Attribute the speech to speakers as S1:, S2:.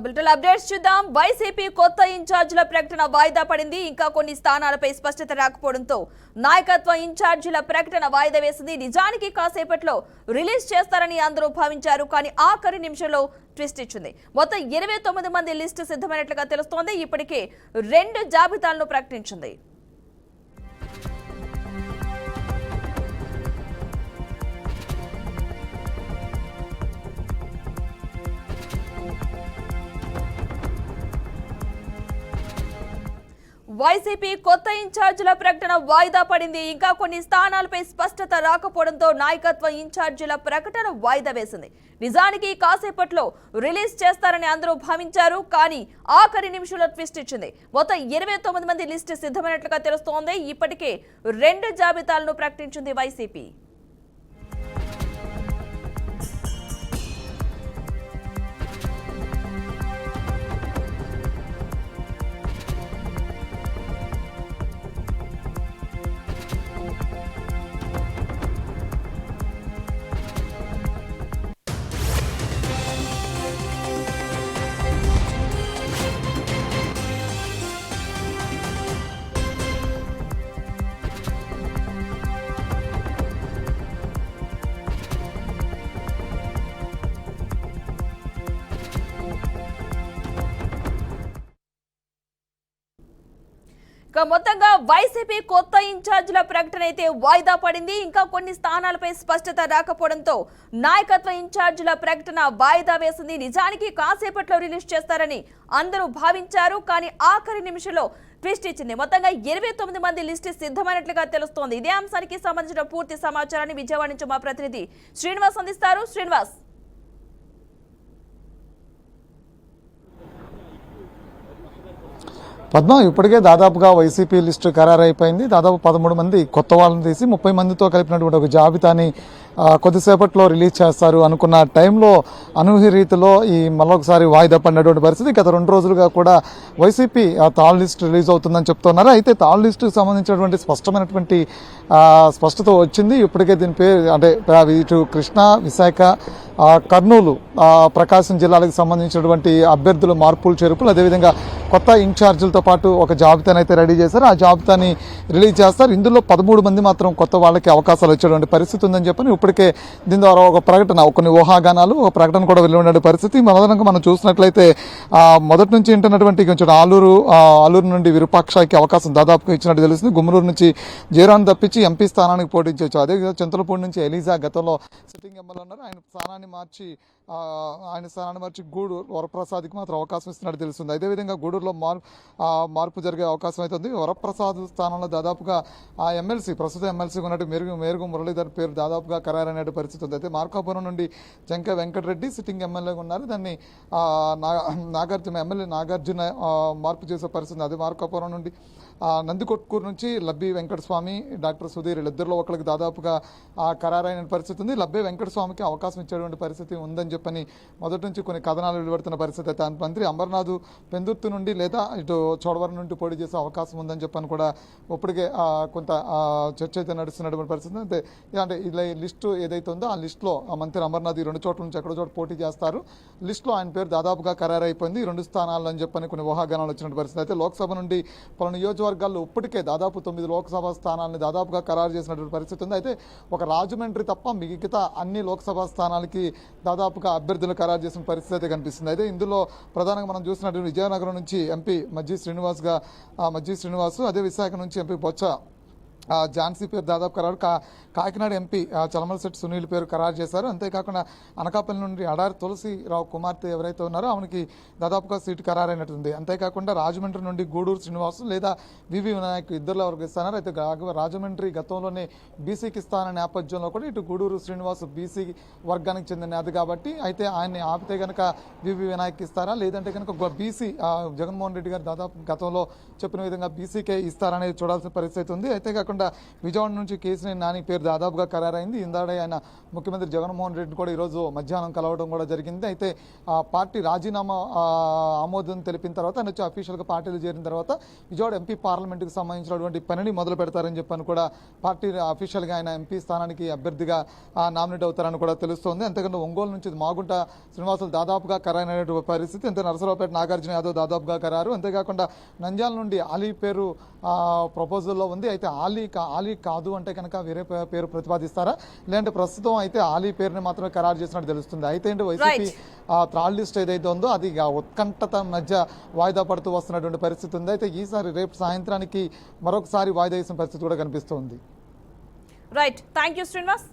S1: Bulletin updates చూద్దాం. YCP కొత్త ఇన్ఛార్జీల ప్రకటన వాయిదా పడింది. ఇంకా కొన్ని స్థానాలపై స్పష్టత రాకపోవడంతో నాయకత్వ ఇన్ఛార్జీల ప్రకటన వాయిదా వేసింది. నిజానికి కాసేపట్లో రిలీజ్ చేస్తారని అందరూ భావించారు. కానీ ఆఖరి నిమిషంలో ట్విస్ట్ ఇచ్చింది. మొత్తం 29 మంది లిస్టు సిద్ధమైనట్లుగా తెలుస్తోంది. ఇప్పటికే 2 జాబితాలను ప్రకటించింది. వైసీపీ కొత్త ఇన్ఛార్జీల ప్రకటన వాయిదా పడింది. ఇంకా కొన్ని స్థానాలపై స్పష్టత రాకపోవడంతో నాయకత్వ ఇన్ఛార్జీల ప్రకటన వాయిదా వేసింది. నిజానికి కాసేపట్లో రిలీజ్ చేస్తారని అందరూ భావించారు. కానీ ఆఖరి నిమిషంలో ట్విస్ట్ ఇచ్చింది. మొత్తం 29 మంది లిస్టు సిద్ధమైనట్లుగా తెలుస్తోంది. ఇప్పటికే 2 జాబితాలను ప్రకటించింది వైసీపీ. మొత్తంగా వైసీపీ కొత్త ఇన్ఛార్జీల ప్రకటన అయితే వాయిదా పడింది. ఇంకా కొన్ని స్థానాలపై స్పష్టత రాకపోవడంతో నాయకత్వ ఇన్ఛార్జీల ప్రకటన వాయిదా వేసింది. నిజానికి కాసేపట్లో రిలీజ్ చేస్తారని అందరూ భావించారు. కానీ ఆఖరి నిమిషంలో ట్విస్ట్ ఇచ్చింది. మొత్తంగా 29 మంది లిస్టు సిద్ధమైనట్లుగా తెలుస్తోంది. ఇదే అంశానికి సంబంధించిన పూర్తి సమాచారాన్ని విజయవాడ నుంచి మా ప్రతినిధి శ్రీనివాస్ అందిస్తారు. శ్రీనివాస్,
S2: పద్మ, ఇప్పటికే దాదాపుగా వైసీపీ లిస్టు ఖరారైపోయింది. దాదాపు 13 మంది కొత్త వాళ్ళని తీసి 30 మందితో కలిపినటువంటి ఒక జాబితాని కొద్దిసేపట్లో రిలీజ్ చేస్తారు అనుకున్న టైంలో అనూహ్య రీతిలో ఈ మళ్ళొకసారి వాయిదా పడినటువంటి పరిస్థితి. గత 2 రోజులుగా కూడా వైసీపీ తాళ్ లిస్ట్ రిలీజ్ అవుతుందని చెప్తున్నారు. అయితే తాళ్ లిస్టుకు సంబంధించినటువంటి స్పష్టమైనటువంటి స్పష్టత వచ్చింది. ఇప్పటికే దీని పేరు అంటే ఇటు కృష్ణా, విశాఖ, కర్నూలు, ప్రకాశం జిల్లాలకు సంబంధించినటువంటి అభ్యర్థుల మార్పులు చేర్పులు, అదేవిధంగా కొత్త ఇన్ఛార్జీలతో పాటు ఒక జాబితాను అయితే రెడీ చేశారు. ఆ జాబితాని రిలీజ్ చేస్తారు. ఇందులో 13 మంది మాత్రం కొత్త వాళ్ళకి అవకాశాలు వచ్చేటువంటి పరిస్థితి ఉందని చెప్పని ఇప్పటికే దీని ద్వారా ఒక ప్రకటన, కొన్ని ఊహాగానాలు, ఒక ప్రకటన కూడా వెళ్ళిన పరిస్థితి. మొదలంగా మనం చూసినట్లయితే మొదటి నుంచి ఉంటున్నటువంటి కొంచెం ఆలూరు నుండి విరూపాక్షకి అవకాశం దాదాపుగా ఇచ్చినట్టు తెలుస్తుంది. గుమ్మలూరు నుంచి జయరాన్ తప్పించి ఎంపీ స్థానానికి పోటీంచవచ్చు. అదేవిధంగా చింతలపూడి నుంచి ఎలీజా గతంలో సిట్టింగ్ ఎమ్మెల్యే ఉన్నారు. ఆయన స్థానాన్ని మార్చి గూడూరు వరప్రసాద్కి మాత్రం అవకాశం ఇస్తున్నట్టు తెలుస్తుంది. అదేవిధంగా గూడూరులో మార్పు జరిగే అవకాశం అయితే ఉంది. వరప్రసాద్ స్థానంలో దాదాపుగా ఆ ప్రస్తుత ఎమ్మెల్సీ ఉన్నట్టు మేరుగు మురళీధర్ పేరు దాదాపుగా ఖరారైన పరిస్థితి ఉంది. అయితే మార్కాపురం నుండి జంక వెంకటరెడ్డి సిట్టింగ్ ఎమ్మెల్యేగా ఉన్నారు. దాన్ని నాగార్జున మార్పు చేసే పరిస్థితి. అదే మార్కాపురం నుండి నందికొట్కూరు నుంచి లబ్బి వెంకటస్వామి, డాక్టర్ సుధీర్ ఇద్దరిలో ఒకరికి దాదాపుగా ఖరారైన పరిస్థితి ఉంది. లబ్బి వెంకటస్వామికి అవకాశం ఇచ్చేటువంటి పరిస్థితి ఉందని చెప్పని మొదటి నుంచి కొన్ని కథనాలు వెలువడుతున్న పరిస్థితి. అయితే మంత్రి అమర్నాథ్ పెందుర్తి నుండి లేదా ఇటు చోడవరం నుండి పోటీ చేసే అవకాశం ఉందని చెప్పని కూడా ఇప్పటికే కొంత చర్చ అయితే నడుస్తున్నటువంటి పరిస్థితి. అంటే ఇలా లిస్టు ఏదైతే ఉందో ఆ లిస్టులో మంత్రి అమర్నాథ్ ఈ 2 చోట్ల నుంచి ఎక్కడో చోట పోటీ చేస్తారు. లిస్టులో ఆయన పేరు దాదాపుగా ఖరారైపోయింది. 2 స్థానాలు అని చెప్పని కొన్ని ఊహాగానాలు వచ్చిన పరిస్థితి. అయితే లోక్సభ నుండి పలు నియోజకవర్గాల్లో ఇప్పటికే దాదాపు 9 లోక్సభ స్థానాలను దాదాపుగా ఖరారు చేసినటువంటి పరిస్థితి ఉంది. అయితే ఒక రాజమండ్రి తప్ప మిగతా అన్ని లోక్సభ స్థానాలకి దాదాపుగా అభ్యర్థులు ఖరారు చేసిన పరిస్థితి అయితే కనిపిస్తుంది. అయితే ఇందులో ప్రధానంగా మనం చూసినటువంటి విజయనగరం నుంచి ఎంపీ మజ్జి శ్రీనివాస్, అదే విశాఖ నుంచి ఎంపీ బొత్స ఝాన్సీ పేరు దాదాపు ఖరారు. కాకినాడ ఎంపీ చలమలశెట్టి సునీల్ పేరు ఖరారు చేశారు. అంతేకాకుండా అనకాపల్లి నుండి అడారి తులసిరావు కుమార్తె ఎవరైతే ఉన్నారో ఆమెకి దాదాపుగా సీటు ఖరారైనట్టుంది. అంతేకాకుండా రాజమండ్రి నుండి గూడూరు శ్రీనివాసు లేదా వివి వినాయక్ ఇద్దరులో ఎవరికి ఇస్తున్నారు. అయితే రాజమండ్రి గతంలోనే బీసీకి ఇస్తానన్న నేపథ్యంలో కూడా ఇటు గూడూరు శ్రీనివాసు బీసీ వర్గానికి చెందిన నేత కాబట్టి అయితే ఆయన్ని ఆపితే కనుక వివి వినాయక్ ఇస్తారా, లేదంటే కనుక బీసీ జగన్మోహన్ రెడ్డి గారు దాదాపు గతంలో చెప్పిన విధంగా బీసీకే ఇస్తారనేది చూడాల్సిన పరిస్థితి ఉంది. అయితే కాకుండా అంతేకాకుండా విజయవాడ నుంచి కేసీఆర్ నాని పేరు దాదాపుగా ఖరారైంది. ఇందాడే ఆయన ముఖ్యమంత్రి జగన్మోహన్ రెడ్డిని కూడా ఈరోజు మధ్యాహ్నం కలవడం కూడా జరిగింది. అయితే ఆ పార్టీ రాజీనామా ఆమోదం తెలిపిన తర్వాత ఆయన వచ్చి అఫీషియల్గా పార్టీలో చేరిన తర్వాత విజయవాడ ఎంపీ పార్లమెంట్కి సంబంధించినటువంటి పనిని మొదలు పెడతారని చెప్పని కూడా పార్టీ అఫీషియల్గా ఆయన ఎంపీ స్థానానికి అభ్యర్థిగా నామినేట్ అవుతారని కూడా తెలుస్తోంది. అంతేకాకుండా ఒంగోలు నుంచి మాగుంట శ్రీనివాసులు దాదాపుగా ఖరారైనటువంటి పరిస్థితి. అంతే నరసరావుపేట నాగార్జున యాదవ్ దాదాపుగా ఖరారు. అంతేకాకుండా నంద్యాల నుండి ఆలీ పేరు ప్రపోజల్లో ఉంది. అయితే ఆలీ కాదు అంటే కనుక వేరే పేరు ప్రతిపాదిస్తారా, లేదంటే ప్రస్తుతం అయితే ఆలీ పేరుని మాత్రమే ఖరారు చేసినట్టు తెలుస్తుంది. అయితే ఏంటి వైసీపీ థ్రాల్ లిస్ట్ ఏదైతే ఉందో అది ఉత్కంఠత మధ్య వాయిదా పడుతూ వస్తున్నటువంటి పరిస్థితి ఉంది. అయితే ఈసారి రేపు సాయంత్రానికి మరొకసారి వాయిదా వేసిన పరిస్థితి కూడా కనిపిస్తుంది.
S1: Right, thank you Srinivas.